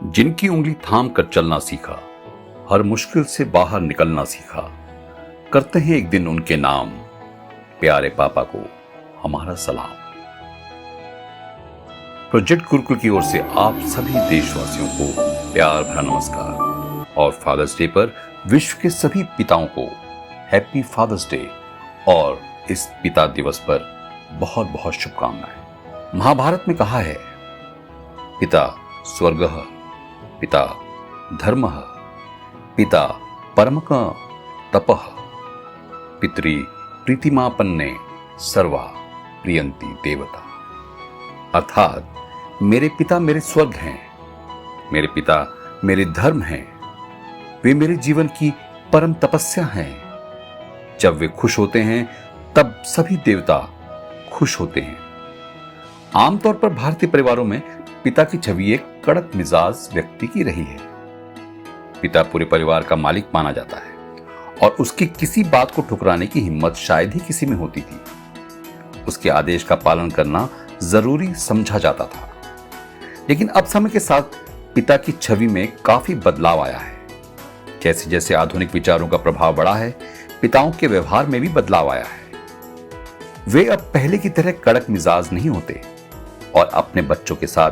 जिनकी उंगली थाम कर चलना सीखा, हर मुश्किल से बाहर निकलना सीखा, करते हैं एक दिन उनके नाम, प्यारे पापा को हमारा सलाम। प्रोजेक्ट गुरुकुल की ओर से आप सभी देशवासियों को प्यार भरा नमस्कार और फादर्स डे पर विश्व के सभी पिताओं को हैप्पी फादर्स डे और इस पिता दिवस पर बहुत बहुत शुभकामनाएं। महाभारत में कहा है, पिता स्वर्गः, पिता धर्मः, पिता परमः तपः, पितरी प्रीतिमापन्ने सर्वा प्रियंती देवता। अर्थात मेरे पिता मेरे स्वर्ग हैं, मेरे पिता मेरे धर्म हैं, वे मेरे जीवन की परम तपस्या हैं। जब वे खुश होते हैं तब सभी देवता खुश होते हैं। आमतौर पर भारतीय परिवारों में पिता की छवि एक कड़क मिजाज व्यक्ति की रही है। पिता पूरे परिवार का मालिक माना जाता है और उसकी किसी बात को ठुकराने की हिम्मत शायद ही किसी में होती थी। उसके आदेश का पालन करना जरूरी समझा जाता था। लेकिन अब समय के साथ पिता की छवि में काफी बदलाव आया है। जैसे जैसे आधुनिक विचारों का प्रभाव बढ़ा है, पिताओं के व्यवहार में भी बदलाव आया है। वे अब पहले की तरह कड़क मिजाज नहीं होते और अपने बच्चों के साथ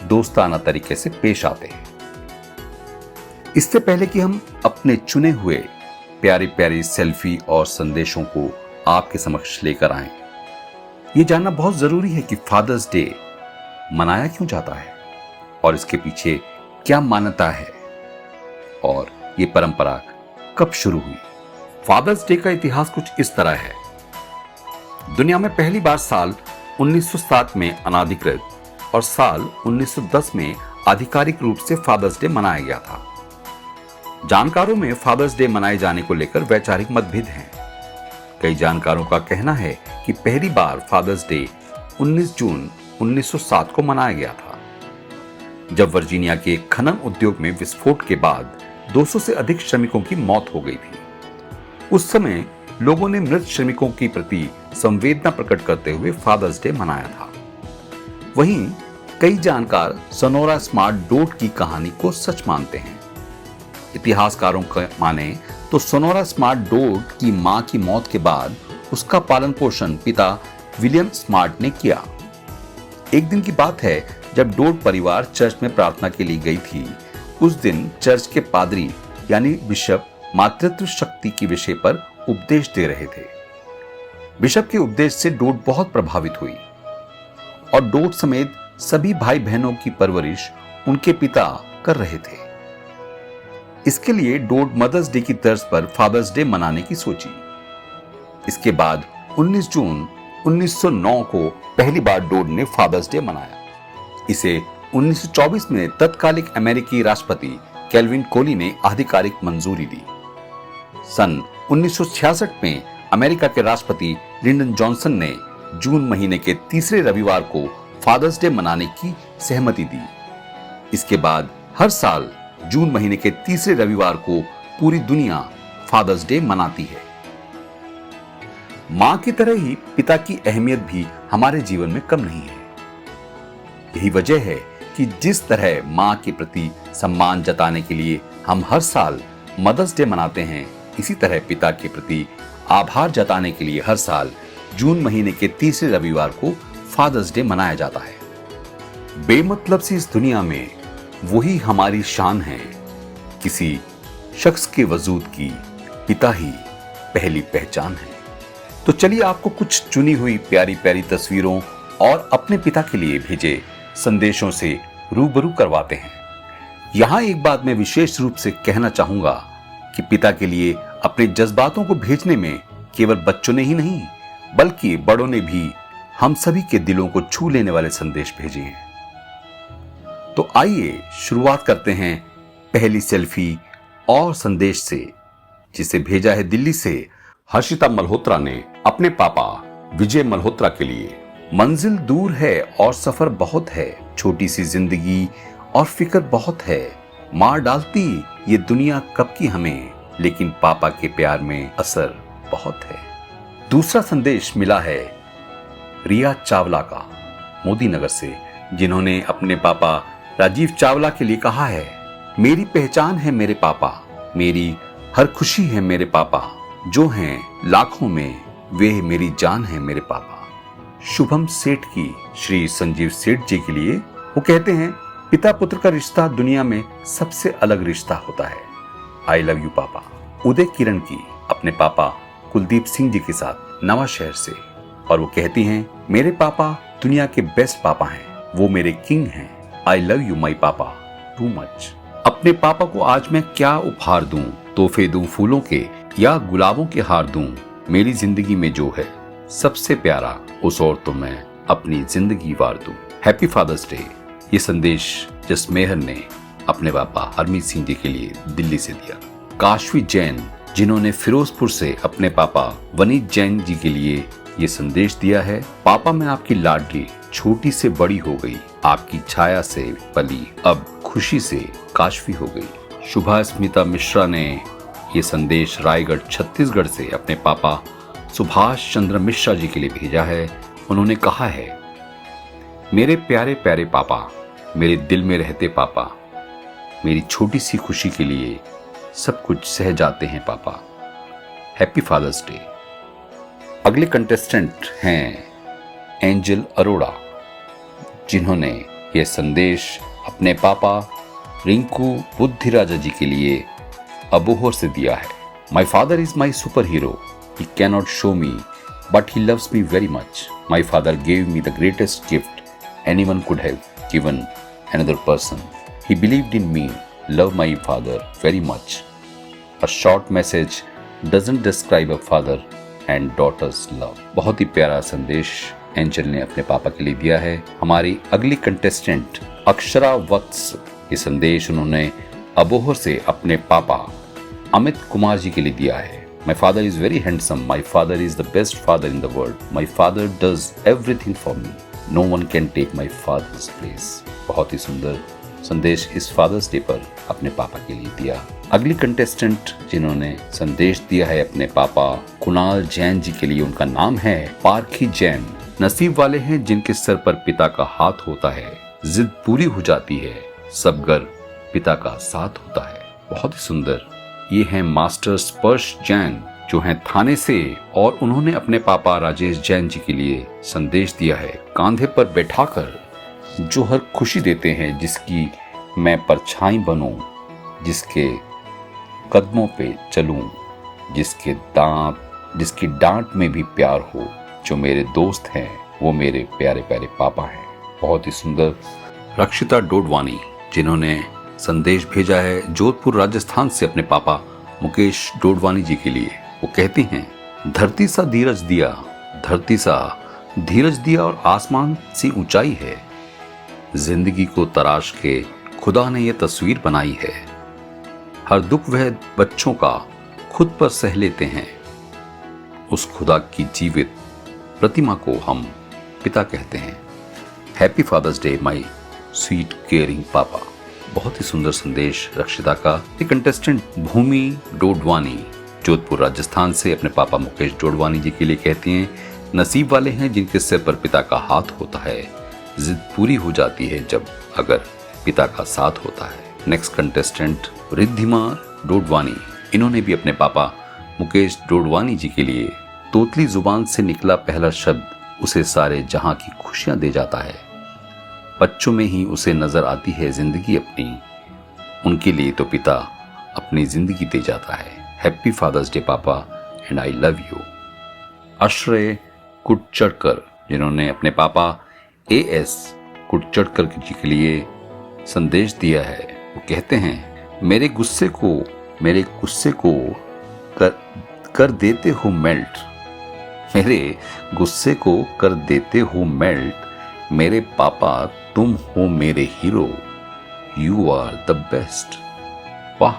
दोस्ताना तरीके से पेश आते हैं। इससे पहले कि हम अपने चुने हुए प्यारी प्यारी सेल्फी और संदेशों को आपके समक्ष लेकर आएं, ये जानना बहुत जरूरी है कि फादर्स डे मनाया क्यों जाता है और इसके पीछे क्या मान्यता है और ये परंपरा कब शुरू हुई। फादर्स डे का इतिहास कुछ इस तरह है। दुनिया में पहली बार साल 1907 में अनाधिकृत और साल 1910 में आधिकारिक रूप से फादर्स डे मनाया गया था। जानकारों में फादर्स डे मनाए जाने को लेकर वैचारिक मतभेद हैं। कई जानकारों का कहना है कि पहली बार फादर्स डे 19 जून 1907 को मनाया गया था, जब वर्जीनिया के खनन उद्योग में विस्फोट के बाद 200 से अधिक श्रमिकों की मौत हो गई थी। उस समय लोगों ने मृत श्रमिकों के प्रति संवेदना प्रकट करते हुए फादर्स डे मनाया था। वहीं कई जानकार सोनोरा स्मार्ट डॉट की कहानी को सच मानते हैं। इतिहासकारों का माने तो सोनोरा स्मार्ट डॉट की मां की मौत के बाद उसका पालन पोषण पिता विलियम स्मार्ट ने किया। एक दिन की बात है जब डॉट परिवार चर्च में प्रार्थना के लिए गई थी। उस दिन चर्च के पादरी यानी बिशप मातृत्व शक्ति के विषय पर उपदेश दे रहे थे। बिशप के उपदेश से डॉट बहुत प्रभावित हुई और डॉट समेत सभी भाई बहनों की परवरिश उनके पिता कर रहे थे। इसके लिए डॉट मदर्स डे की तर्ज पर फादर्स डे मनाने की सोची। इसके बाद 19 जून 1909 को पहली बार डॉट ने फादर्स डे मनाया। इसे 1924 में तत्कालिक अमेरिकी राष्ट्रपति केल्विन कोली ने आधिकारिक मंजूरी दी। सन 1966 में अमेरिका के राष्ट्रपति लिंडन जॉनसन ने जून महीने के तीसरे रविवार को फादर्स डे मनाने की सहमति दी। इसके बाद हर साल जून महीने के तीसरे रविवार को पूरी दुनिया फादर्स डे मनाती है। मां की तरह ही पिता की अहमियत भी हमारे जीवन में कम नहीं है। यही वजह है कि जिस तरह मां के प्रति सम्मान जताने के लिए हम हर साल मदर्स डे मनाते हैं, इसी तरह पिता के प्रति आभार जताने के लिए हर साल जून महीने के तीसरे रविवार को फादर्स डे मनाया जाता है। बेमतलब से इस दुनिया में वही हमारी शान है। किसी शख्स के वजूद की पिता ही पहली पहचान है। तो चलिए आपको कुछ चुनी हुई प्यारी प्यारी तस्वीरों और अपने पिता के लिए भेजे संदेशों से रूबरू करवाते हैं। यहां एक बात मैं विशेष रूप से कहना चाहूंगा कि पिता के लिए अपने जज्बातों को भेजने में केवल बच्चों ने ही नहीं बल्कि बड़ों ने भी हम सभी के दिलों को छू लेने वाले संदेश भेजे हैं। तो आइए शुरुआत करते हैं पहली सेल्फी और संदेश से, जिसे भेजा है दिल्ली से हर्षिता मल्होत्रा ने अपने पापा विजय मल्होत्रा के लिए। मंजिल दूर है और सफर बहुत है, छोटी सी जिंदगी और फिक्र बहुत है, मार डालती ये दुनिया कब की हमें, लेकिन पापा के प्यार में असर बहुत है। दूसरा संदेश मिला है रिया चावला का मोदी नगर से, जिन्होंने अपने पापा राजीव चावला के लिए कहा है, मेरी पहचान है मेरे पापा, मेरी हर खुशी है मेरे पापा, जो हैं लाखों में वे मेरी जान है मेरे पापा। शुभम सेठ की श्री संजीव सेठ जी के लिए वो कहते हैं, पिता पुत्र का रिश्ता दुनिया में सबसे अलग रिश्ता होता है। आई लव यू पापा। उदय किरण की अपने पापा कुलदीप सिंह जी के साथ नवा शहर से, और वो कहती हैं, मेरे पापा दुनिया के बेस्ट पापा हैं, वो मेरे किंग हैं। आई लव यू माई पापा टू मच। अपने पापा को आज मैं क्या उपहार दूं, तोहफे दूं फूलों के या गुलाबों के हार दूं, मेरी जिंदगी में जो है सबसे प्यारा उस और तो मैं अपनी जिंदगी वार दूं। Happy father's day. ये संदेश जसमेहर ने अपने पापा हरमीत सिंह जी के लिए दिल्ली से दिया। काशवी जैन जिन्होंने फिरोजपुर से अपने पापा वनीत जैन जी के लिए ये संदेश दिया है, पापा मैं आपकी लाडली छोटी से बड़ी हो गई, आपकी छाया से पली अब खुशी से काशवी हो गई। शुभा स्मिता मिश्रा ने ये संदेश रायगढ़ छत्तीसगढ़ से अपने पापा सुभाष चंद्र मिश्रा जी के लिए भेजा है। उन्होंने कहा है, मेरे प्यारे प्यारे पापा, मेरे दिल में रहते पापा, मेरी छोटी सी खुशी के लिए सब कुछ सह जाते हैं पापा। Happy father's day. अगले कंटेस्टेंट हैं एंजल अरोड़ा, जिन्होंने यह संदेश अपने पापा रिंकू बुद्धिराजा जी के लिए अबोहर से दिया है। माई father is my super hero, he cannot show me but he loves me very much. My father gave me the greatest gift anyone could have given another person. He believed in me. Love my father very much. A short message doesn't describe a father and daughter's love. बहुत ही प्यारा संदेश angel ने अपने पापा के लिए दिया है। हमारी अगली कंटेस्टेंट अक्षरा वत्स, ये संदेश उन्होंने अबोहर से अपने पापा अमित कुमार जी के लिए दिया है। My father is very handsome. My father is the best father in the world. My father does everything for me. No one can take my father's place. बहुत ही सुंदर संदेश इस फादर्स डे पर अपने पापा के लिए दिया। अगली कंटेस्टेंट जिन्होंने संदेश दिया है अपने पापा कुणाल जैन जी के लिए, उनका नाम है पारखी जैन। नसीब वाले हैं जिनके सर पर पिता का हाथ होता है, जिद पूरी हो जाती है, सब गर्व पिता का साथ होता है। बहुत ही सुंदर। ये हैं मास्टर स्पर्श जैन, जो हैं थाने से, और उन्होंने अपने पापा राजेश जैन जी के लिए संदेश दिया है। कांधे पर बैठाकर जो हर खुशी देते हैं, जिसकी मैं परछाई बनूं, जिसके कदमों पे चलूं, जिसकी डांट में भी प्यार हो, जो मेरे दोस्त हैं वो मेरे प्यारे प्यारे पापा हैं। बहुत ही सुंदर। रक्षिता डोडवानी, जिन्होंने संदेश भेजा है जोधपुर राजस्थान से अपने पापा मुकेश डोडवानी जी के लिए। वो कहती हैं, धरती सा धीरज दिया, धरती सा धीरज दिया और आसमान सी ऊंचाई है, जिंदगी को तराश के खुदा ने ये तस्वीर बनाई है, हर दुख वह बच्चों का खुद पर सह लेते हैं, उस खुदा की जीवित प्रतिमा को हम पिता कहते हैं। Happy father's day my sweet caring papa. बहुत ही सुंदर संदेश रक्षिता का। ये कंटेस्टेंट भूमि डोडवानी जोधपुर राजस्थान से अपने पापा मुकेश डोडवानी जी के लिए कहती हैं, नसीब वाले हैं जिनके सिर पर पिता का हाथ होता है, जिद पूरी हो जाती है जब अगर पिता का साथ होता है। नेक्स्ट कंटेस्टेंट रिद्धिमा डोडवानी, इन्होंने भी अपने पापा मुकेश डोडवानी जी के लिए तोतली जुबान से निकला पहला शब्द उसे सारे जहां की खुशियां दे जाता है, बच्चों में ही उसे नजर आती है जिंदगी अपनी, उनके लिए तो पिता अपनी जिंदगी दे जाता है। हैप्पी फादर्स डे पापा एंड आई लव यू। आश्रय कुटचड़कर, जिन्होंने अपने पापा एएस कुटचड़कर जी के लिए संदेश दिया है, वो कहते हैं, मेरे गुस्से को कर देते हो मेल्ट, मेरे गुस्से को कर देते हो मेल्ट, मेरे पापा तुम हो मेरे hero, you are the best. वाह,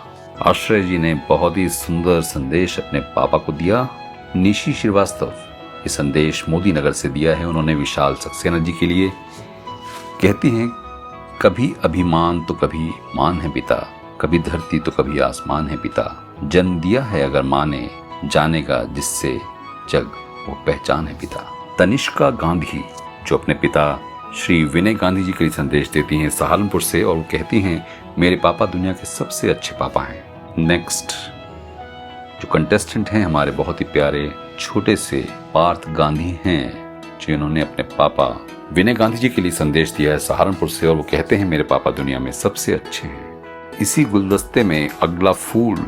आश्रय जी ने बहुत ही सुंदर संदेश अपने पापा को दिया। निशी श्रीवास्तव, ये संदेश मोदी नगर से दिया है, उन्होंने विशाल सक्सेना जी के लिए। कहती हैं, कभी अभिमान तो कभी मान है पिता, कभी धरती तो कभी आसमान है पिता, जन्म दिया है अगर माँ ने, जानेगा जिससे जग वो पहचान है पिता। तनिष्का गांधी, जो अपने पिता श्री विनय गांधी जी के लिए संदेश देती हैं सहारनपुर से, और वो कहती हैं मेरे पापा दुनिया के सबसे अच्छे पापा हैं। नेक्स्ट जो कंटेस्टेंट हैं हमारे बहुत ही प्यारे छोटे से पार्थ गांधी हैं, जिन्होंने अपने पापा विनय गांधी जी के लिए संदेश दिया है सहारनपुर से, और वो कहते हैं मेरे पापा दुनिया में सबसे अच्छे हैं। इसी गुलदस्ते में अगला फूल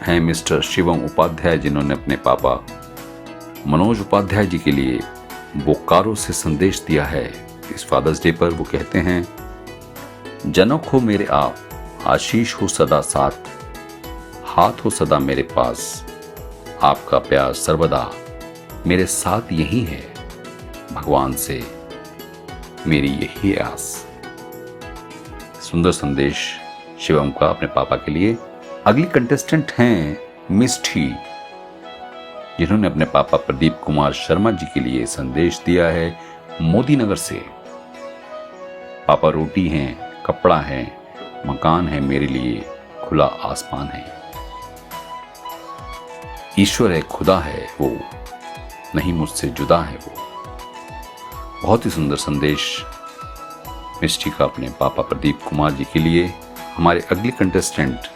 है मिस्टर शिवम उपाध्याय, जिन्होंने अपने पापा मनोज उपाध्याय जी के लिए बोकारो से संदेश दिया है इस फादर्स डे पर। वो कहते हैं जनक हो मेरे आप, आशीष हो सदा साथ, हाथ हो सदा मेरे पास, आपका प्यार सर्वदा मेरे साथ यही है, भगवान से मेरी यही आस। सुंदर संदेश शिवम का अपने पापा के लिए। अगली कंटेस्टेंट हैं मिष्ठी, जिन्होंने अपने पापा प्रदीप कुमार शर्मा जी के लिए संदेश दिया है मोदी नगर से। पापा रोटी हैं, कपड़ा है, मकान है, मेरे लिए खुला आसमान है। ईश्वर है, खुदा है वो, नहीं मुझसे जुदा है वो। बहुत ही सुंदर संदेश मिष्टी का अपने पापा प्रदीप कुमार जी के लिए। हमारे अगली कंटेस्टेंट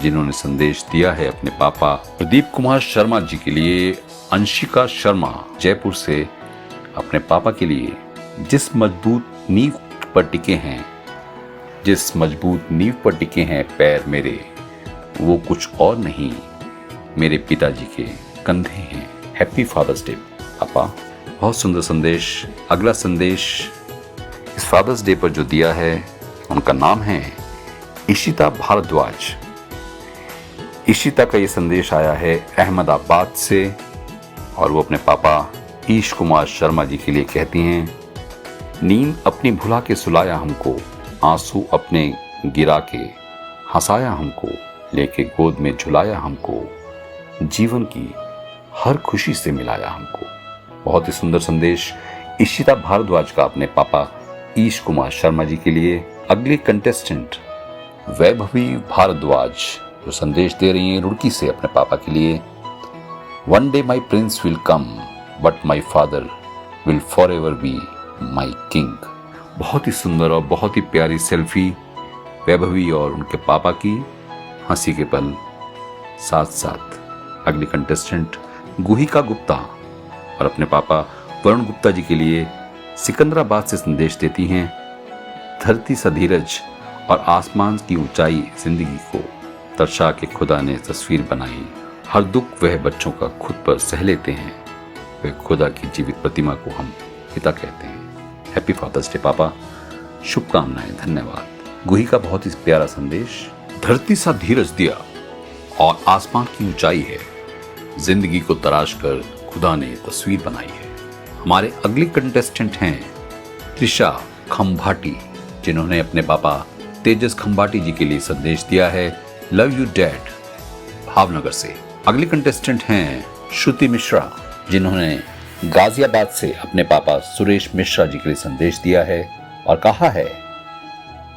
जिन्होंने संदेश दिया है अपने पापा प्रदीप कुमार शर्मा जी के लिए, अंशिका शर्मा जयपुर से अपने पापा के लिए। जिस मजबूत नींव पर टिके हैं, जिस मजबूत नींव पर टिके हैं पैर मेरे, वो कुछ और नहीं मेरे पिताजी के कंधे हैं। हैप्पी फादर्स डे पापा। बहुत सुंदर संदेश। अगला संदेश इस फादर्स डे पर जो दिया है उनका नाम है इशिता भारद्वाज। इशिता का ये संदेश आया है अहमदाबाद से, और वो अपने पापा ईश कुमार शर्मा जी के लिए कहती हैं नींद अपनी भुला के सुलाया हमको, आंसू अपने गिरा के हंसाया हमको, लेके गोद में झुलाया हमको, जीवन की हर खुशी से मिलाया हमको। बहुत ही सुंदर संदेश इशिता भारद्वाज का अपने पापा ईश कुमार शर्मा जी के लिए। अगले कंटेस्टेंट वैभवी भारद्वाज जो संदेश दे रही हैं रुड़की से अपने पापा के लिए। One day my Prince will come but my father will for ever be my king. बहुत ही सुंदर और बहुत ही प्यारी सेल्फी वैभवी और उनके पापा की, हंसी के पल साथ साथ। अगली कंटेस्टेंट गुहिका गुप्ता और अपने पापा वरुण गुप्ता जी के लिए सिकंदराबाद से संदेश देती हैं धरती सा धीरज और आसमान की ऊंचाई जिंदगी को दर्शा के खुदा ने तस्वीर बनाई। हर दुख वह बच्चों का खुद पर सह लेते हैं, वे खुदा की जीवित प्रतिमा को हम पिता कहते हैं। हैप्पी फादर्स डे पापा, शुभकामनाएं, धन्यवाद। गुही का बहुत ही प्यारा संदेश। धरती सा धीरज दिया और आसमान की ऊंचाई है, जिंदगी को तराश कर खुदा ने तस्वीर बनाई है। हमारे अगले कंटेस्टेंट हैं त्रिशा खंभाटी, जिन्होंने अपने पापा तेजस खंभाटी जी के लिए संदेश दिया है लव यू डैड, भावनगर से। अगली कंटेस्टेंट हैं श्रुति मिश्रा, जिन्होंने गाजियाबाद से अपने पापा सुरेश मिश्रा जी के लिए संदेश दिया है और कहा है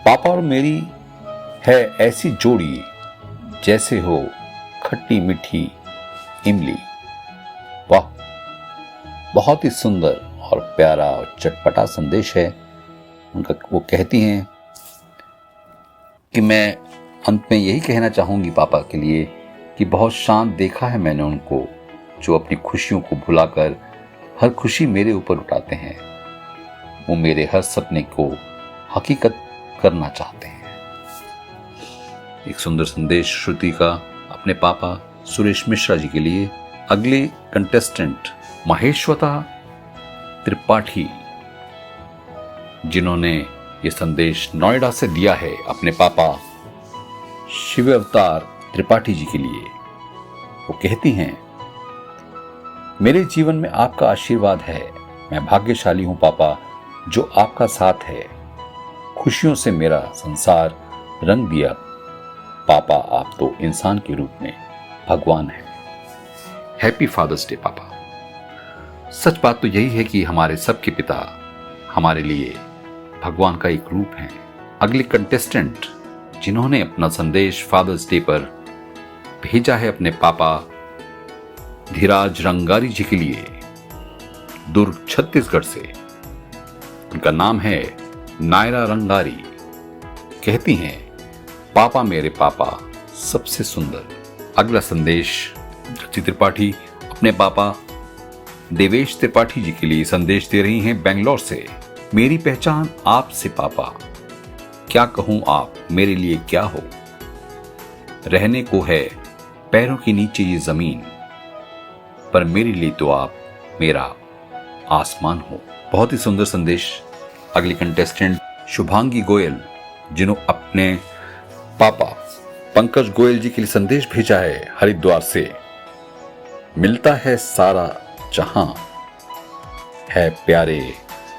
पापा और मेरी है ऐसी जोड़ी जैसे हो खट्टी मीठी इमली। वाह, बहुत ही सुंदर और प्यारा और चटपटा संदेश है उनका। वो कहती हैं कि मैं अंत में यही कहना चाहूंगी पापा के लिए कि बहुत शांत देखा है मैंने उनको, जो अपनी खुशियों को भुलाकर हर खुशी मेरे ऊपर उठाते हैं। वो मेरे हर सपने को हकीकत करना चाहते हैं। एक सुंदर संदेश श्रुति का अपने पापा सुरेश मिश्रा जी के लिए। अगले कंटेस्टेंट महेश्वता त्रिपाठी, जिन्होंने ये संदेश नोएडा से दिया है अपने पापा शिव अवतार त्रिपाठी जी के लिए। वो कहती हैं मेरे जीवन में आपका आशीर्वाद है, मैं भाग्यशाली हूं पापा जो आपका साथ है, खुशियों से मेरा संसार रंग दिया पापा, आप तो इंसान के रूप में भगवान है। हैप्पी फादर्स डे पापा। सच बात तो यही है कि हमारे सबके पिता हमारे लिए भगवान का एक रूप है। अगले कंटेस्टेंट जिन्होंने अपना संदेश फादर्स डे पर भेजा है अपने पापा धीराज रंगारी जी के लिए, दुर्ग छत्तीसगढ़ से। उनका नाम है नायरा रंगारी। कहती हैं, पापा मेरे पापा सबसे सुंदर। अगला संदेश जची त्रिपाठी अपने पापा देवेश त्रिपाठी जी के लिए संदेश दे रही हैं बेंगलोर से। मेरी पहचान आपसे पापा, क्या कहूं आप मेरे लिए क्या हो। रहने को है पैरों के नीचे ये जमीन, पर मेरे लिए तो आप मेरा आसमान हो। बहुत ही सुंदर संदेश। अगली कंटेस्टेंट शुभांगी गोयल, जिन्होंने अपने पापा पंकज गोयल जी के लिए संदेश भेजा है हरिद्वार से। मिलता है सारा जहां, है प्यारे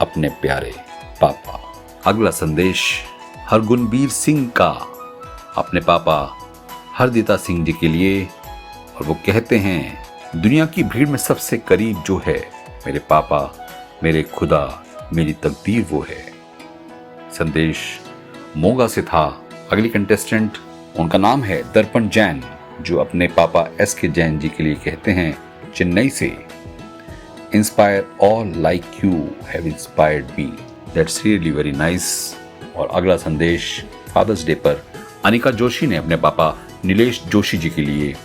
अपने प्यारे पापा। अगला संदेश हरगुनबीर सिंह का अपने पापा हरदिता सिंह जी के लिए, और वो कहते हैं, दुनिया की भीड़ में सबसे करीब जो है मेरे पापा, मेरे खुदा, मेरी तकदीर वो है। संदेश मोगा से था। अगली कंटेस्टेंट, उनका नाम है दर्पण जैन, जो अपने पापा एस के जैन जी के लिए कहते हैं चेन्नई से। Inspire all like you have inspired me, that's really very nice. और अगला संदेश फादर्स डे पर अनिका जोशी ने अपने पापा नीलेश जोशी जी के लिए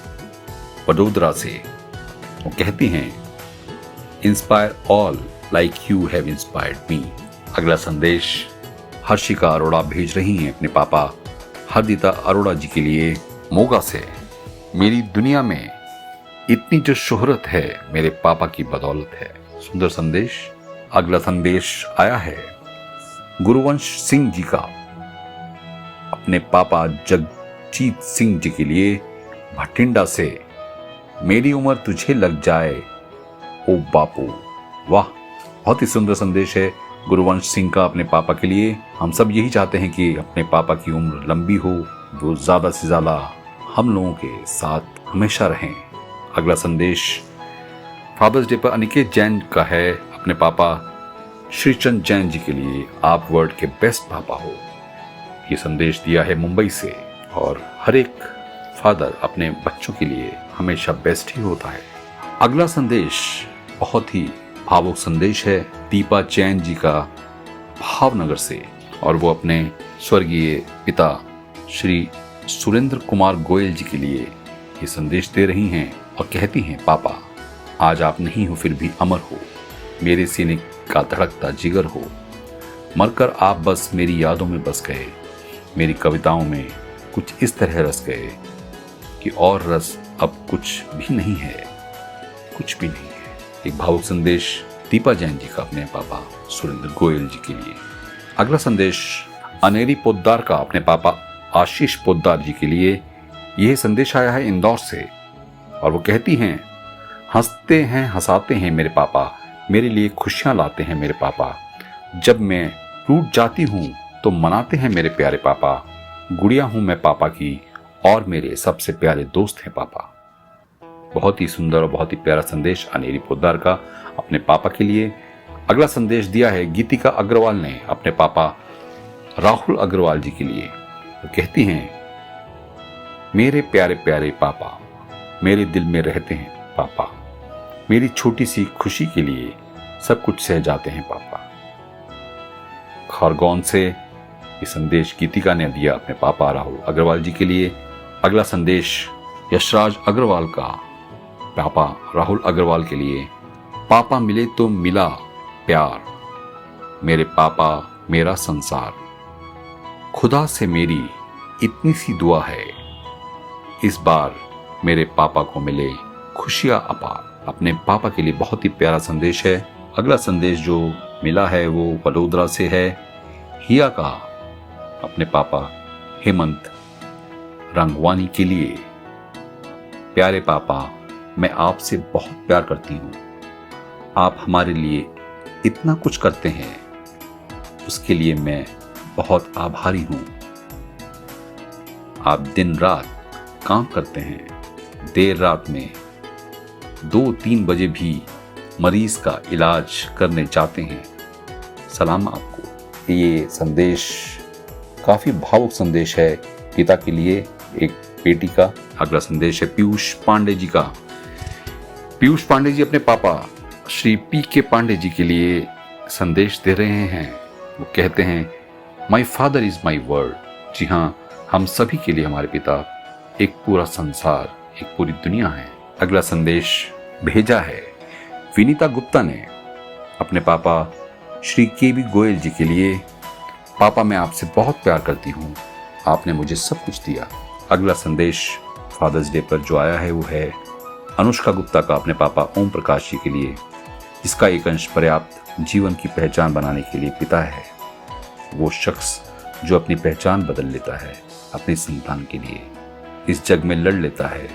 वडोदरा से। वो कहती हैं, inspire all like you have inspired me. अगला संदेश हर्षिका अरोड़ा भेज रही हैं अपने पापा हरदिता अरोड़ा जी के लिए मोगा से। मेरी दुनिया में इतनी जो शोहरत है मेरे पापा की बदौलत है। सुंदर संदेश। अगला संदेश आया है गुरुवंश सिंह जी का अपने पापा जगजीत सिंह जी के लिए भटिंडा से। मेरी उम्र तुझे लग जाए ओ बापू। वाह, बहुत ही सुंदर संदेश है गुरुवंश सिंह का अपने पापा के लिए। हम सब यही चाहते हैं कि अपने पापा की उम्र लंबी हो, वो ज्यादा से ज्यादा हम लोगों के साथ हमेशा रहें। अगला संदेश फादर्स डे पर अनिकेत जैन का है अपने पापा श्रीचंद जैन जी के लिए। आप वर्ल्ड के बेस्ट पापा हो। ये संदेश दिया है मुंबई से। और हर एक फादर अपने बच्चों के लिए हमेशा बेस्ट ही होता है। अगला संदेश बहुत ही भावुक संदेश है दीपा जैन जी का भावनगर से, और वो अपने स्वर्गीय पिता श्री सुरेंद्र कुमार गोयल जी के लिए ये संदेश दे रही हैं और कहती हैं, पापा आज आप नहीं हो फिर भी अमर हो, मेरे सीने का धड़कता जिगर हो। मरकर आप बस मेरी यादों में बस गए, मेरी कविताओं में कुछ इस तरह रस गए कि और रस अब कुछ भी नहीं है, कुछ भी नहीं है। एक भावुक संदेश दीपा जैन जी का अपने पापा सुरेंद्र गोयल जी के लिए। अगला संदेश अनेरी पोद्दार का अपने पापा आशीष पोद्दार जी के लिए। यह संदेश आया है इंदौर से, और वो कहती हैं, हंसते हैं हंसाते हैं मेरे पापा, मेरे लिए खुशियां लाते हैं मेरे पापा। जब मैं टूट जाती हूँ तो मनाते हैं मेरे प्यारे पापा। गुड़िया हूँ मैं पापा की और मेरे सबसे प्यारे दोस्त हैं पापा। बहुत ही सुंदर और बहुत ही प्यारा संदेश अनेरी पोद्दार का अपने पापा के लिए। अगला संदेश दिया है गीतिका अग्रवाल ने अपने पापा राहुल अग्रवाल जी के लिए। वो कहती हैं, मेरे प्यारे प्यारे पापा, मेरे दिल में रहते हैं पापा, मेरी छोटी सी खुशी के लिए सब कुछ सह जाते हैं पापा। खरगोन से ये संदेश गीतिका ने दिया अपने पापा राहुल अग्रवाल जी के लिए। अगला संदेश यशराज अग्रवाल का पापा राहुल अग्रवाल के लिए। पापा मिले तो मिला प्यार, मेरे पापा मेरा संसार। खुदा से मेरी इतनी सी दुआ है, इस बार मेरे पापा को मिले खुशियां अपार। अपने पापा के लिए बहुत ही प्यारा संदेश है। अगला संदेश जो मिला है वो वडोदरा से है हिया का अपने पापा हेमंत रंगवानी के लिए। प्यारे पापा, मैं आपसे बहुत प्यार करती हूँ। आप हमारे लिए इतना कुछ करते हैं, उसके लिए मैं बहुत आभारी हूँ। आप दिन रात काम करते हैं, देर रात में 2-3 बजे भी मरीज का इलाज करने जाते हैं। सलाम आपको। ये संदेश काफी भावुक संदेश है पिता के लिए एक बेटी का। अगला संदेश है पीयूष पांडे जी का। पीयूष पांडे जी अपने पापा श्री पी के पांडे जी के लिए संदेश दे रहे हैं। वो कहते हैं my father is my world. जी हाँ, हम सभी के लिए हमारे पिता एक पूरा संसार, एक पूरी दुनिया है। अगला संदेश भेजा है विनीता गुप्ता ने अपने पापा श्री के.बी. गोयल जी के लिए। पापा, मैं आपसे बहुत प्यार करती हूँ, आपने मुझे सब कुछ दिया। अगला संदेश फादर्स डे पर जो आया है वो है अनुष्का गुप्ता का अपने पापा ओम प्रकाश जी के लिए, जिसका एक अंश पर्याप्त जीवन की पहचान बनाने के लिए पिता है। वो शख्स जो अपनी पहचान बदल लेता है अपनी संतान के लिए, इस जग में लड़ लेता है।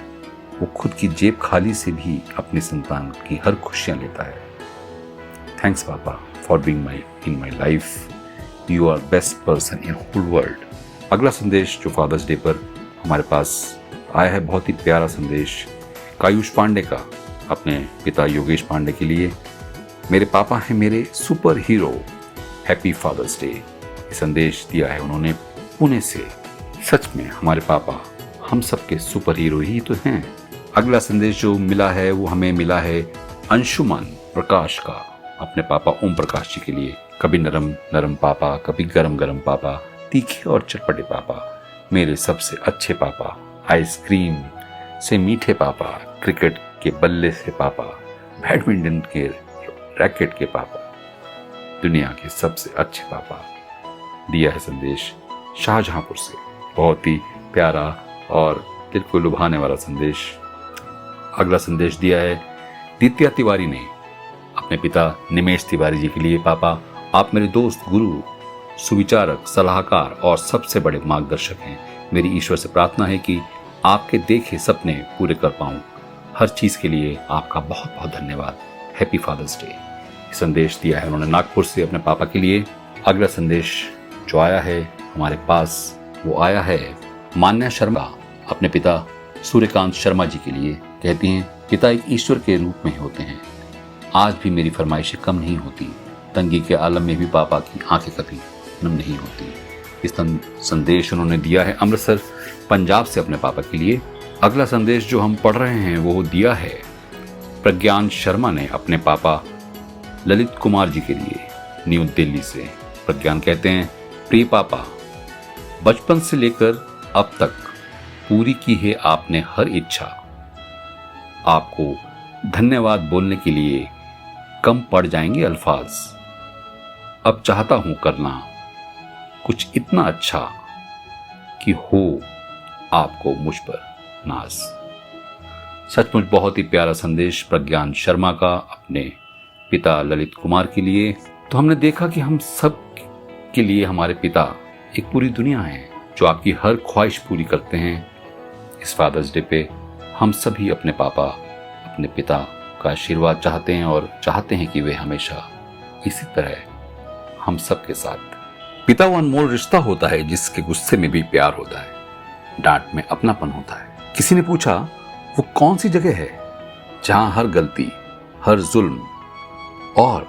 वो खुद की जेब खाली से भी अपनी संतान की हर खुशियां लेता है। Thanks papa for being in my life, you are best person in whole world. अगला संदेश जो फादर्स डे पर हमारे पास आया है, बहुत ही प्यारा संदेश कायुष पांडे का अपने पिता योगेश पांडे के लिए। मेरे पापा हैं मेरे super hero, happy father's day. ये संदेश दिया है उन्होंने पुणे से। सच में हमारे पापा हम सबके सुपर हीरो ही तो हैं। अगला संदेश जो मिला है वो हमें मिला है अंशुमन प्रकाश का अपने पापा ओम प्रकाश जी के लिए। कभी नरम नरम पापा, कभी गरम गरम पापा, तीखे और चटपटे पापा, मेरे सबसे अच्छे पापा, आइसक्रीम से मीठे पापा, क्रिकेट के बल्ले से पापा, बैडमिंटन के रैकेट के पापा, दुनिया के सबसे अच्छे पापा। दिया है संदेश शाहजहांपुर से। बहुत ही प्यारा और दिल को लुभाने वाला संदेश। अगला संदेश दिया है दित्या तिवारी ने अपने पिता निमेश तिवारी जी के लिए। पापा, आप मेरे दोस्त, गुरु, सुविचारक, सलाहकार और सबसे बड़े मार्गदर्शक हैं। मेरी ईश्वर से प्रार्थना है कि आपके देखे सपने पूरे कर पाऊं। हर चीज के लिए आपका बहुत बहुत धन्यवाद। Happy father's day. संदेश दिया है उन्होंने नागपुर से अपने पापा के लिए। अगला संदेश जो आया है हमारे पास वो आया है मान्या शर्मा अपने पिता सूर्यकांत शर्मा जी के लिए। कहती हैं, पिता एक ईश्वर के रूप में होते हैं। आज भी मेरी फरमाइशें कम नहीं होती। तंगी के आलम में भी पापा की आंखें कभी नम नहीं होती। इस संदेश उन्होंने दिया है अमृतसर पंजाब से अपने पापा के लिए। अगला संदेश जो हम पढ़ रहे हैं वो दिया है प्रज्ञान शर्मा ने अपने पापा ललित कुमार जी के लिए न्यू दिल्ली से। प्रज्ञान कहते हैं, प्रिय पापा, बचपन से लेकर अब तक पूरी की है आपने हर इच्छा। आपको धन्यवाद बोलने के लिए कम पड़ जाएंगे अल्फाज। अब चाहता हूं करना कुछ इतना अच्छा कि हो आपको मुझ पर नाज। सचमुच बहुत ही प्यारा संदेश प्रज्ञान शर्मा का अपने पिता ललित कुमार के लिए। तो हमने देखा कि हम सब के लिए हमारे पिता एक पूरी दुनिया है जो आपकी हर ख्वाहिश पूरी करते हैं। इस फादर्स डे पे हम सभी अपने पापा, अपने पिता का आशीर्वाद चाहते हैं और चाहते हैं कि वे हमेशा इसी तरह हम सब के साथ। पिता वो अनमोल रिश्ता होता है जिसके गुस्से में भी प्यार होता है, डांट में अपनापन होता है। किसी ने पूछा, वो कौन सी जगह है जहां हर गलती, हर जुल्म और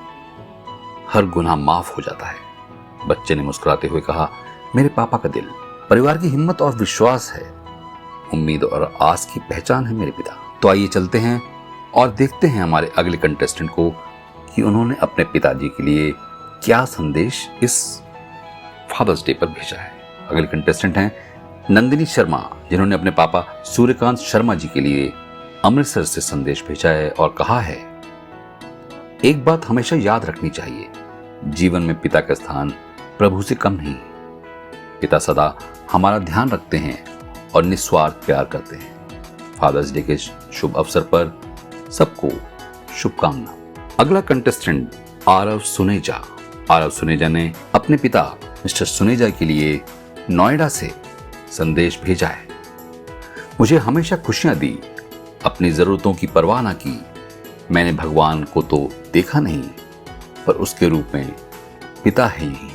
हर गुनाह माफ हो जाता है? बच्चे ने मुस्कुराते हुए कहा, मेरे पापा का दिल। परिवार की हिम्मत और विश्वास है, उम्मीद और आस की पहचान है मेरे पिता। तो आइए चलते हैं और देखते हैं हमारे अगले कंटेस्टेंट को कि उन्होंने अपने पिताजी के लिए क्या संदेश इस फादर्स डे पर भेजा है। अगले कंटेस्टेंट हैं नंदिनी शर्मा, जिन्होंने अपने पापा सूर्यकांत शर्मा जी के लिए अमृतसर से संदेश भेजा है और कहा है, एक बात हमेशा याद रखनी चाहिए, जीवन में पिता का स्थान प्रभु से कम नहीं। पिता सदा हमारा ध्यान रखते हैं और निस्वार्थ प्यार करते हैं। फादर्स डे के शुभ अवसर पर सबको शुभकामना। अगला कंटेस्टेंट आरव सुनेजा। आरव सुनेजा ने अपने पिता मिस्टर सुनेजा के लिए नोएडा से संदेश भेजा है। मुझे हमेशा खुशियां दी, अपनी जरूरतों की परवाह ना की। मैंने भगवान को तो देखा नहीं, पर उसके रूप में पिता है यही।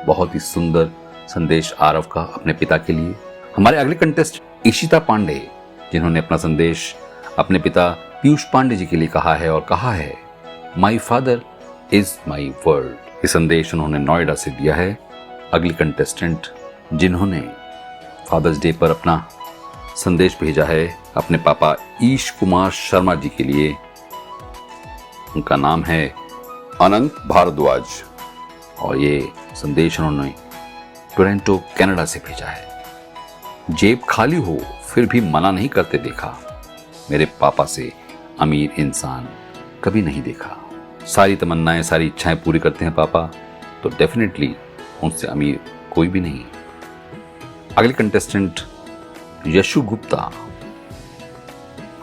बहुत ही सुंदर संदेश आरव का अपने पिता के लिए। हमारे अगले कंटेस्ट इशिता पांडे, जिन्होंने अपना संदेश अपने पिता पीयूष पांडे जी के लिए कहा है और कहा है, माई फादर इज माई वर्ल्ड। ये संदेश उन्होंने नोएडा से दिया है। अगली कंटेस्टेंट जिन्होंने फादर्स डे पर अपना संदेश भेजा है अपने पापा ईश कुमार शर्मा जी के लिए, उनका नाम है अनंत भारद्वाज, और ये संदेश उन्होंने टोरंटो कनाडा से भेजा है। जेब खाली हो फिर भी मना नहीं करते देखा, मेरे पापा से अमीर इंसान कभी नहीं देखा। सारी तमन्नाएं सारी इच्छाएं पूरी करते हैं पापा, तो डेफिनेटली उनसे अमीर कोई भी नहीं। अगले कंटेस्टेंट यशु गुप्ता,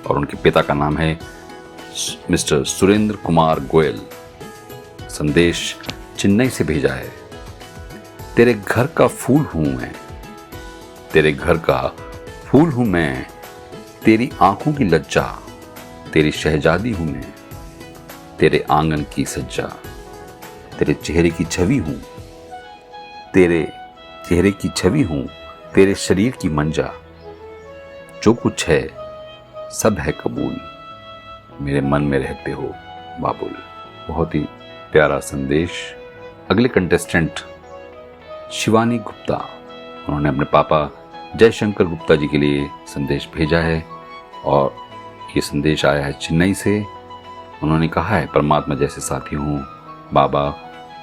और उनके पिता का नाम है मिस्टर सुरेंद्र कुमार गोयल। संदेश चेन्नई से भेजा है। तेरे घर का फूल हूं मैं, तेरे घर का फूल हूं मैं, तेरी आंखों की लज्जा, तेरी शहजादी हूं मैं, तेरे आंगन की सज्जा, तेरे चेहरे की छवि हूं, तेरे चेहरे की छवि हूं, तेरे शरीर की मंजा, जो कुछ है सब है कबूल, मेरे मन में रहते हो बाबुल। बहुत ही प्यारा संदेश। अगले कंटेस्टेंट शिवानी गुप्ता, उन्होंने अपने पापा जयशंकर गुप्ता जी के लिए संदेश भेजा है, और ये संदेश आया है चेन्नई से। उन्होंने कहा है, परमात्मा जैसे साथी हूँ बाबा,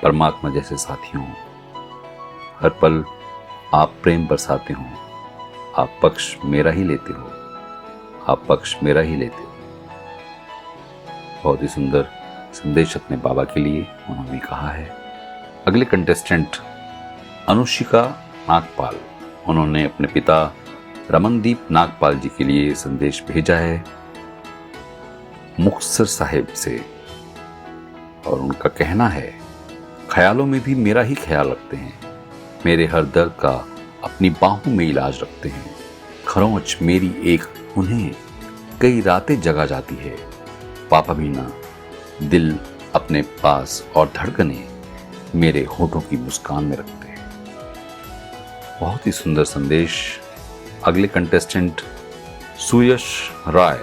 परमात्मा जैसे साथी हूँ, हर पल आप प्रेम बरसाते हो, आप पक्ष मेरा ही लेते हो, आप पक्ष मेरा ही लेते हो। बहुत ही सुंदर संदेश अपने बाबा के लिए उन्होंने कहा है। अगले कंटेस्टेंट अनुशिका नागपाल, उन्होंने अपने पिता रमनदीप नागपाल जी के लिए संदेश भेजा है मुक्तसर साहिब से, और उनका कहना है, ख्यालों में भी मेरा ही ख्याल रखते हैं, मेरे हर दर्द का अपनी बाहों में इलाज रखते हैं, खरोंच मेरी एक उन्हें कई रातें जगा जाती है, पापा भी ना दिल अपने पास और धड़कने मेरे होठों की मुस्कान में रखते हैं। बहुत ही सुंदर संदेश। अगले कंटेस्टेंट सुयश राय,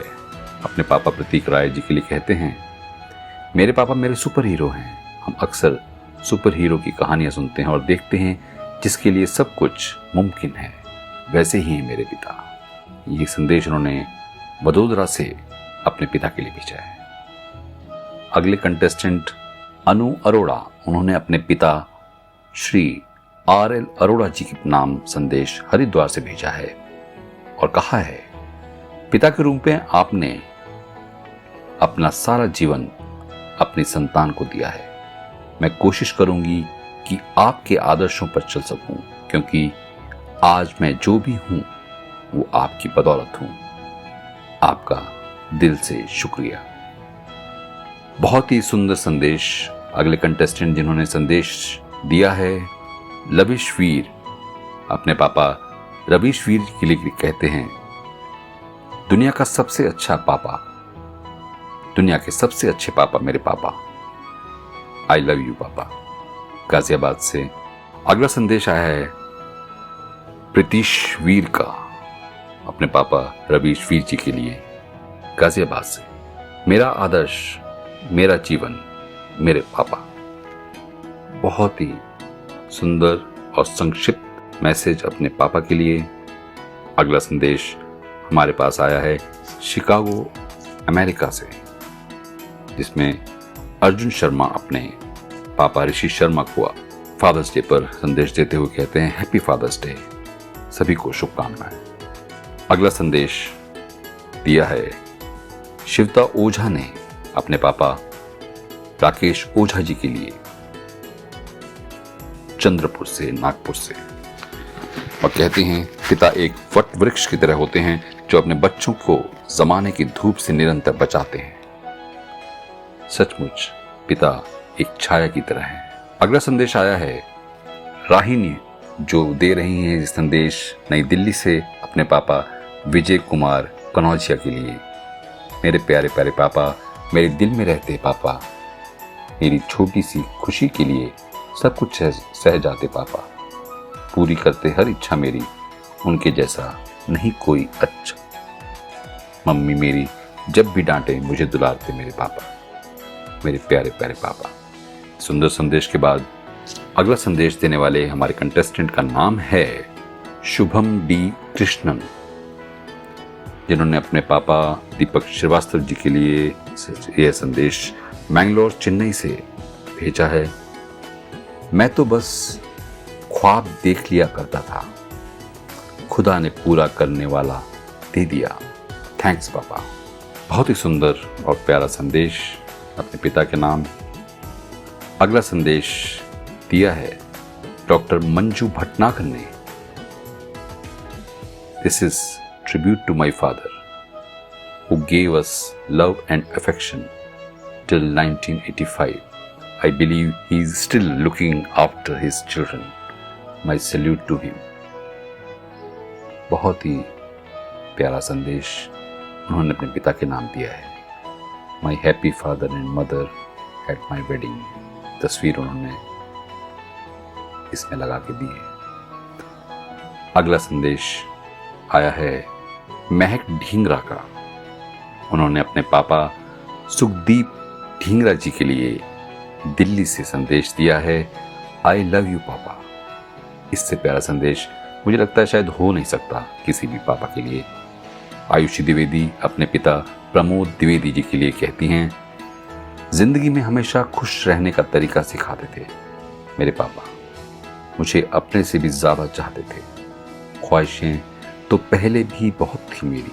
अपने पापा प्रतीक राय जी के लिए कहते हैं, मेरे पापा मेरे सुपर हीरो हैं, हम अक्सर सुपर हीरो की कहानियां सुनते हैं और देखते हैं जिसके लिए सब कुछ मुमकिन है, वैसे ही हैं मेरे पिता। ये संदेश उन्होंने वडोदरा से अपने पिता के लिए भेजा है। अगले कंटेस्टेंट अनु अरोड़ा, उन्होंने अपने पिता श्री RL अरोड़ा जी के नाम संदेश हरिद्वार से भेजा है और कहा है, पिता के रूप में आपने अपना सारा जीवन अपनी संतान को दिया है। मैं कोशिश करूंगी कि आपके आदर्शों पर चल सकूं, क्योंकि आज मैं जो भी हूं वो आपकी बदौलत हूं। आपका दिल से शुक्रिया। बहुत ही सुंदर संदेश। अगले कंटेस्टेंट जिन्होंने संदेश दिया है लविश वीर, अपने पापा रविश वीर के लिए कहते हैं, दुनिया का सबसे अच्छा पापा, दुनिया के सबसे अच्छे पापा मेरे पापा, आई लव यू पापा, गाजियाबाद से। अगला संदेश आया है प्रीतिश वीर का, अपने पापा रवीश वीर जी के लिए, गाजियाबाद से। मेरा आदर्श, मेरा जीवन, मेरे पापा। बहुत ही सुंदर और संक्षिप्त मैसेज अपने पापा के लिए। अगला संदेश हमारे पास आया है शिकागो अमेरिका से, जिसमें अर्जुन शर्मा अपने पापा ऋषि शर्मा को फादर्स डे पर संदेश देते हुए कहते हैं, हैप्पी फादर्स डे, सभी को शुभकामनाएं। अगला संदेश दिया है शिवता ओझा ने अपने पापा राकेश ओझा जी के लिए, चंद्रपुर से, नागपुर से, और कहते हैं, पिता एक वट वृक्ष की तरह होते हैं जो अपने बच्चों को जमाने की धूप से निरंतर बचाते हैं। सचमुच पिता एक छाया की तरह है। अगला संदेश आया है राहिनी, जो दे रही हैं संदेश नई दिल्ली से अपने पापा विजय कुमार कनौजिया के लिए। मेरे प्यारे प्यारे पापा, मेरे दिल में रहते पापा, मेरी छोटी सी खुशी के लिए सब कुछ सह जाते पापा, पूरी करते हर इच्छा मेरी, उनके जैसा नहीं कोई अच्छा। मम्मी मेरी जब भी डांटे मुझे दुलारते मेरे पापा, मेरे प्यारे प्यारे पापा। सुंदर संदेश के बाद अगला संदेश देने वाले हमारे कंटेस्टेंट का नाम है शुभम डी कृष्णन, जिन्होंने अपने पापा दीपक श्रीवास्तव जी के लिए यह संदेश मैंगलोर चेन्नई से भेजा है। मैं तो बस ख्वाब देख लिया करता था, खुदा ने पूरा करने वाला दे दिया। थैंक्स पापा। बहुत ही सुंदर और प्यारा संदेश अपने पिता के नाम। अगला संदेश दिया है डॉक्टर मंजू भटनागर ने। This is tribute to my father who gave us love and affection till 1985. I believe he is still looking after his children. My salute to him. बहुत ही प्यारा संदेश उन्होंने अपने पिता के नाम दिया है। My happy father and mother at my wedding. तस्वीर उन्होंने इसमें लगा के दी है। अगला संदेश आया है महक ढींगरा का। उन्होंने अपने पापा सुखदीप ढींगरा जी के लिए दिल्ली से संदेश दिया है। आई लव यू पापा। इससे प्यारा संदेश मुझे लगता है शायद हो नहीं सकता किसी भी पापा के लिए। आयुषी द्विवेदी अपने पिता प्रमोद द्विवेदी जी के लिए कहती हैं, जिंदगी में हमेशा खुश रहने का तरीका सिखाते थे मेरे पापा। मुझे अपने से भी ज्यादा चाहते थे। ख्वाहिशें तो पहले भी बहुत थी मेरी,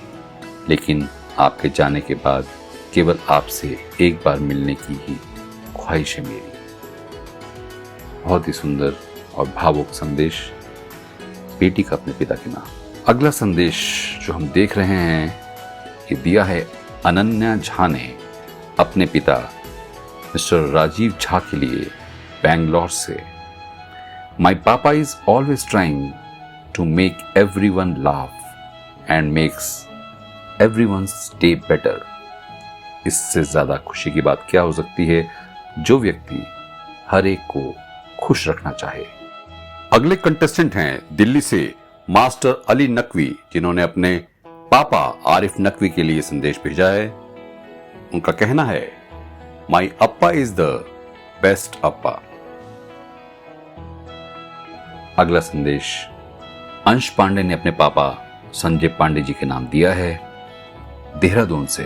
लेकिन आपके जाने के बाद केवल आपसे एक बार मिलने की ही ख्वाहिश है मेरी। बहुत ही सुंदर और भावुक संदेश बेटी का अपने पिता के नाम। अगला संदेश जो हम देख रहे हैं ये दिया है अनन्या झा ने अपने पिता मिस्टर राजीव झा के लिए बैंगलोर से। My papa is always trying to make everyone laugh and makes everyone's day better. इससे ज्यादा खुशी की बात क्या हो सकती है जो व्यक्ति हर एक को खुश रखना चाहे। अगले कंटेस्टेंट हैं दिल्ली से मास्टर अली नकवी, जिन्होंने अपने पापा आरिफ नकवी के लिए संदेश भेजा है। उनका कहना है, माई अप्पा इज द बेस्ट अप्पा। अगला संदेश अंश पांडे ने अपने पापा संजय पांडे जी के नाम दिया है देहरादून से।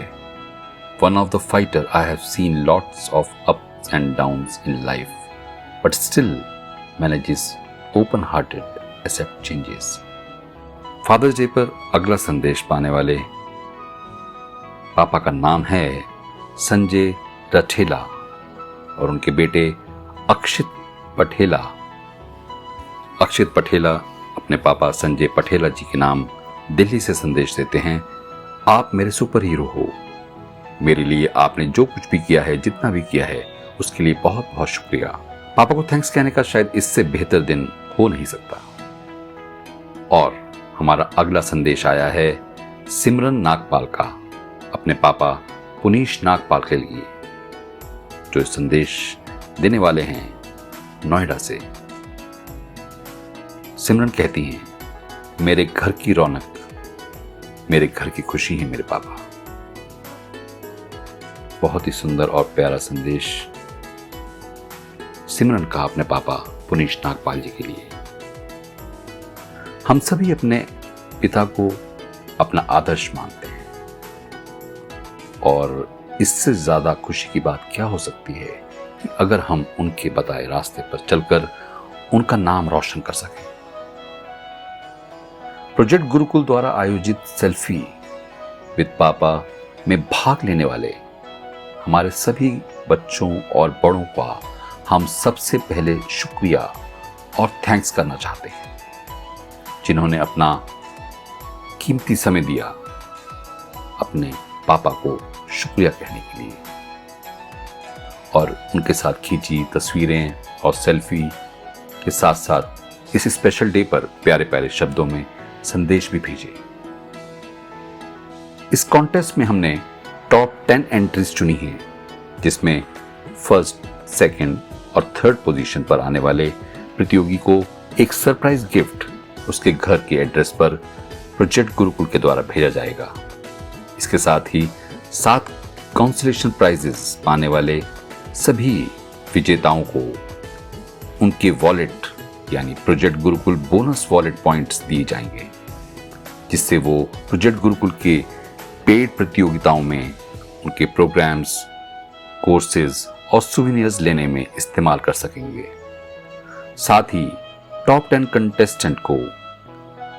One of the fighter I have seen lots of ups and downs in life, but still manages open-hearted accept changes. Father's Day पर अगला संदेश पाने वाले पापा का नाम है संजय रठेला और उनके बेटे अक्षित पठेला। अक्षित पठेला अपने पापा संजय पठेला जी के नाम दिल्ली से संदेश देते हैं, आप मेरे सुपर हीरो हो। मेरे लिए आपने जो कुछ भी किया है, जितना भी किया है, उसके लिए बहुत बहुत शुक्रिया। पापा को थैंक्स कहने का शायद इससे बेहतर दिन हो नहीं सकता। और हमारा अगला संदेश आया है सिमरन नागपाल का अपने पापा पुनीश नागपाल के लिए, जो संदेश देने वाले हैं नोएडा से। सिमरन कहती हैं, मेरे घर की रौनक, मेरे घर की खुशी है मेरे पापा। बहुत ही सुंदर और प्यारा संदेश सिमरन का अपने पापा पुनीश नागपाल जी के लिए। हम सभी अपने पिता को अपना आदर्श मानते हैं और इससे ज्यादा खुशी की बात क्या हो सकती है कि अगर हम उनके बताए रास्ते पर चलकर उनका नाम रोशन कर सकें। प्रोजेक्ट गुरुकुल द्वारा आयोजित सेल्फी विद पापा में भाग लेने वाले हमारे सभी बच्चों और बड़ों का हम सबसे पहले शुक्रिया और थैंक्स करना चाहते हैं, जिन्होंने अपना कीमती समय दिया अपने पापा को शुक्रिया कहने के लिए और उनके साथ खींची तस्वीरें और सेल्फी के साथ साथ इस स्पेशल डे पर प्यारे प्यारे शब्दों में संदेश भी भेजे। इस कॉन्टेस्ट में हमने टॉप 10 एंट्रीज चुनी हैं, जिसमें फर्स्ट, सेकंड और थर्ड पोजीशन पर आने वाले प्रतियोगी को एक सरप्राइज गिफ्ट उसके घर के एड्रेस पर प्रोजेक्ट गुरुकुल के द्वारा भेजा जाएगा। इसके साथ ही 7 कॉन्सोलेशन प्राइजेस पाने वाले सभी विजेताओं को उनके वॉलेट यानी project Gurukul bonus wallet points दिए जाएंगे, जिससे वो प्रोजेक्ट गुरुकुल के पेड प्रतियोगिताओं में उनके प्रोग्राम्स, कोर्सेज और सुवेनियर्स लेने में इस्तेमाल कर सकेंगे। साथ ही टॉप 10 कंटेस्टेंट को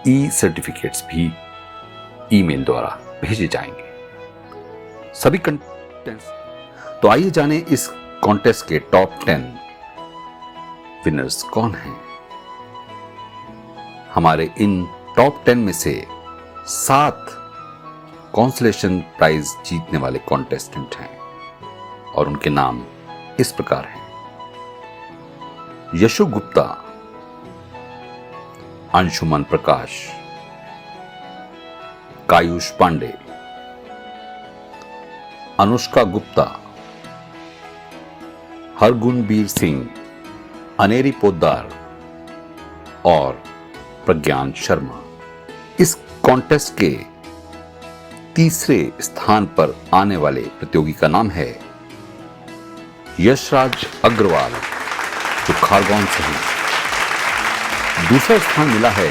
ई सर्टिफिकेट्स भी ईमेल द्वारा भेजे जाएंगे। सभी कंटेस्टेंट्स। तो आइए जानें इस कॉन्टेस्ट के टॉप 10 विनर्स कौन हैं। हमारे इन टॉप 10 में से 7 कॉन्सोलेशन प्राइज जीतने वाले कॉन्टेस्टेंट हैं और उनके नाम इस प्रकार हैं। यशु गुप्ता, अंशुमन प्रकाश, कायुष पांडे, अनुष्का गुप्ता, हरगुनबीर सिंह, अनेरी पोद्दार और प्रज्ञान शर्मा। इस कॉन्टेस्ट के तीसरे स्थान पर आने वाले प्रतियोगी का नाम है यशराज अग्रवाल, जो खारगोन से हैं। दूसरा स्थान मिला है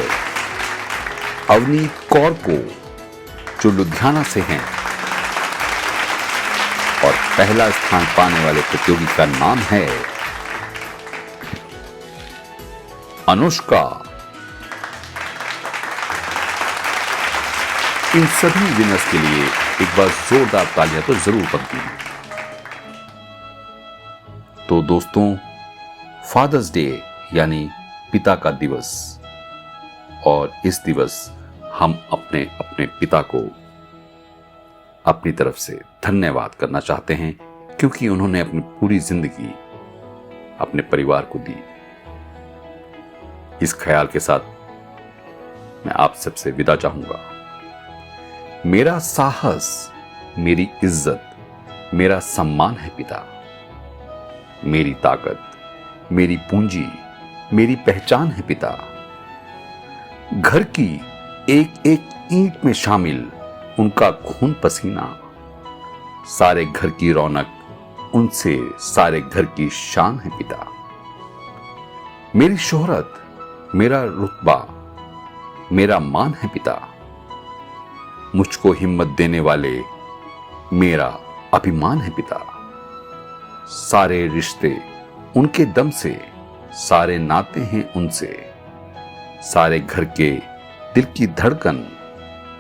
अवनीत कौर को, जो लुधियाना से हैं। और पहला स्थान पाने वाले प्रतियोगी का नाम है अनुष्का। इन सभी विनर्स के लिए एक बार जोरदार तालियां तो जरूर बनती हैं। तो दोस्तों, फादर्स डे यानी पिता का दिवस, और इस दिवस हम अपने अपने पिता को अपनी तरफ से धन्यवाद करना चाहते हैं, क्योंकि उन्होंने अपनी पूरी जिंदगी अपने परिवार को दी। इस ख्याल के साथ मैं आप सबसे विदा चाहूंगा। मेरा साहस, मेरी इज्जत, मेरा सम्मान है पिता। मेरी ताकत, मेरी पूंजी, मेरी पहचान है पिता। घर की एक एक ईंट में शामिल उनका खून पसीना। सारे घर की रौनक उनसे सारे घर की शान है पिता। मेरी शोहरत, मेरा रुतबा, मेरा मान है पिता। मुझको हिम्मत देने वाले मेरा अभिमान है पिता। सारे रिश्ते उनके दम से, सारे नाते हैं उनसे। सारे घर के दिल की धड़कन,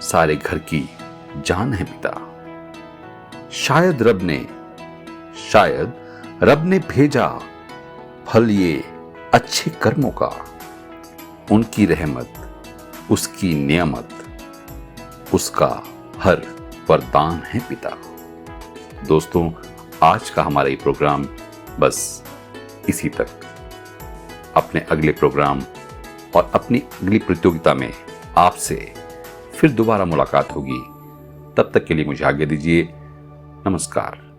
सारे घर की जान है पिता। शायद रब ने भेजा फल ये अच्छे कर्मों का। उनकी रहमत, उसकी नियामत, उसका हर वरदान है पिता। दोस्तों, आज का हमारा ये प्रोग्राम बस इसी तक। अपने अगले प्रोग्राम और अपनी अगली प्रतियोगिता में आपसे फिर दोबारा मुलाकात होगी। तब तक के लिए मुझे आज्ञा दीजिए। नमस्कार।